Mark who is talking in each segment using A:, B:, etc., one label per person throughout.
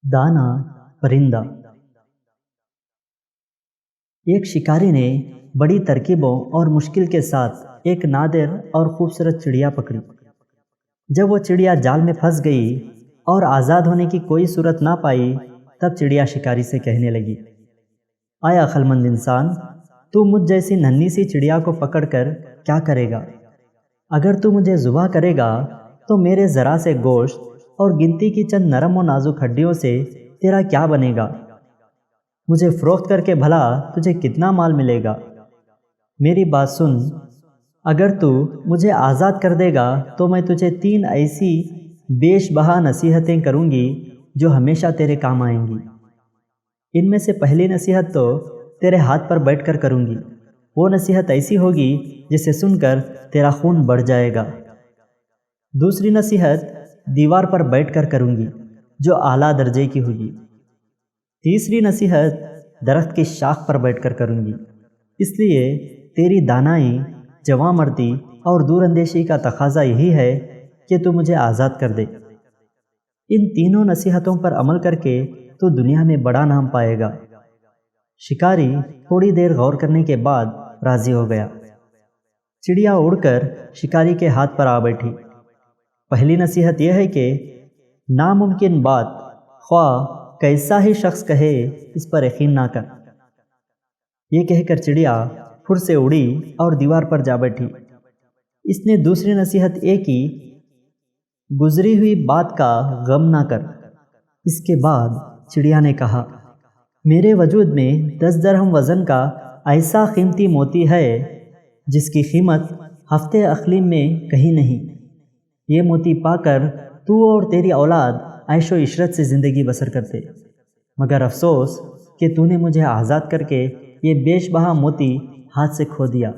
A: दाना परिंदा। एक शिकारी ने बड़ी तरकीबों और मुश्किल के साथ एक नादिर और खूबसूरत चिड़िया पकड़ी। जब वो चिड़िया जाल में फंस गई और आज़ाद होने की कोई सूरत ना पाई, तब चिड़िया शिकारी से कहने लगी, आया अक्लमंद इंसान, तू मुझ जैसी नन्ही सी चिड़िया को पकड़कर क्या करेगा? अगर तू मुझे ज़ुबा करेगा तो मेरे ज़रा से गोश्त और गिनती की चंद नरम और नाजुक हड्डियों से तेरा क्या बनेगा? मुझे फ़रोख्त करके भला तुझे कितना माल मिलेगा? मेरी बात सुन, अगर तू मुझे आज़ाद कर देगा तो मैं तुझे 3 ऐसी बेशबहा नसीहतें करूँगी जो हमेशा तेरे काम आएंगी। इनमें से पहली नसीहत तो तेरे हाथ पर बैठकर करूँगी। वो नसीहत ऐसी होगी जिसे सुनकर तेरा खून बढ़ जाएगा। दूसरी नसीहत दीवार पर बैठकर करूँगी जो आला दर्जे की होगी। तीसरी नसीहत दरख्त की शाख पर बैठकर करूँगी, इसलिए तेरी दानाई, जवामर्दी और दूरअंदेशी का तकाजा यही है कि तू मुझे आज़ाद कर दे। इन तीनों नसीहतों पर अमल करके तू दुनिया में बड़ा नाम पाएगा। शिकारी थोड़ी देर गौर करने के बाद राज़ी हो गया। चिड़िया उड़कर शिकारी के हाथ पर आ बैठी। पहली नसीहत यह है कि नामुमकिन बात ख्वाह कैसा ही शख्स कहे, इस पर यकीन ना कर। ये कहकर चिड़िया फुर से उड़ी और दीवार पर जा बैठी। इसने दूसरी नसीहत ये की, गुजरी हुई बात का गम ना कर। इसके बाद चिड़िया ने कहा, मेरे वजूद में 10 दरहम वज़न का ऐसा कीमती मोती है जिसकी कीमत हफ्ते अक़लीम में कहीं नहीं। ये मोती पाकर तू और तेरी औलाद ऐशो इशरत से ज़िंदगी बसर करते, मगर अफसोस कि तूने मुझे आज़ाद करके ये बेशबहा मोती हाथ से खो दिया।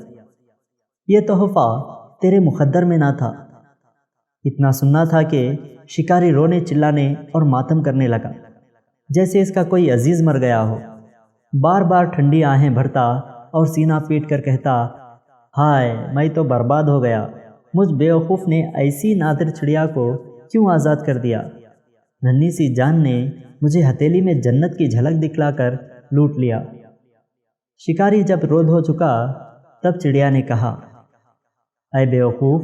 A: ये तोहफ़ा तेरे मुक़द्दर में ना था। इतना सुनना था कि शिकारी रोने चिल्लाने और मातम करने लगा, जैसे इसका कोई अजीज़ मर गया हो। बार बार ठंडी आहें भरता और सीना पीट कर कहता, हाय मैं तो बर्बाद हो गया। मुझ बेवकूफ़ ने ऐसी नादिर चिड़िया को क्यों आज़ाद कर दिया? नन्ही सी जान ने मुझे हथेली में जन्नत की झलक दिखलाकर लूट लिया। शिकारी जब रो धो चुका, तब चिड़िया ने कहा, ऐ बेवकूफ़,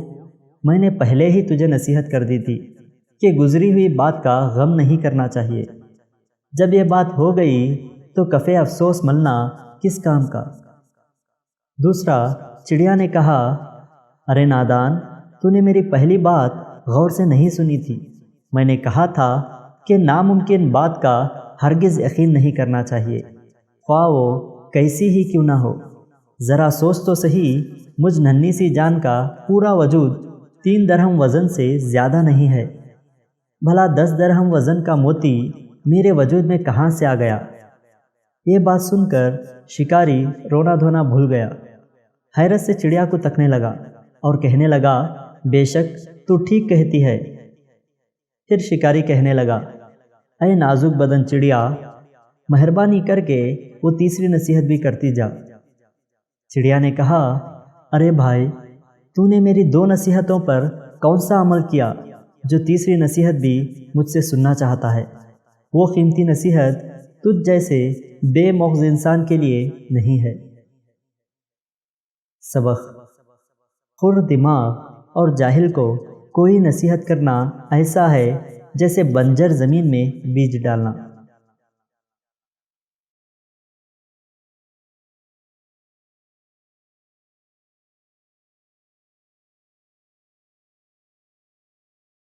A: मैंने पहले ही तुझे नसीहत कर दी थी कि गुजरी हुई बात का गम नहीं करना चाहिए। जब यह बात हो गई तो कफ़े अफसोस मलना किस काम का? दूसरा, चिड़िया ने कहा, अरे नादान, तूने मेरी पहली बात गौर से नहीं सुनी थी। मैंने कहा था कि नामुमकिन बात का हरगिज़ यकीन नहीं करना चाहिए, ख्वाह वो कैसी ही क्यों ना हो। ज़रा सोच तो सही, मुझ नन्ही सी जान का पूरा वजूद 3 दरहम वज़न से ज़्यादा नहीं है। भला 10 दरहम वज़न का मोती मेरे वजूद में कहाँ से आ गया? ये बात सुनकर शिकारी रोना धोना भूल गया। हैरत से चिड़िया को तकने लगा और कहने लगा, बेशक तू ठीक कहती है। फिर शिकारी कहने लगा, अरे नाजुक बदन चिड़िया, मेहरबानी करके वो तीसरी नसीहत भी करती जा। चिड़िया ने कहा, अरे भाई, तूने मेरी 2 नसीहतों पर कौन सा अमल किया जो तीसरी नसीहत भी मुझसे सुनना चाहता है? वो कीमती नसीहत तुझ जैसे बेमौक़ इंसान के लिए नहीं है। सबक: खुर दिमाग और जाहिल को कोई नसीहत करना ऐसा है जैसे बंजर ज़मीन में बीज डालना।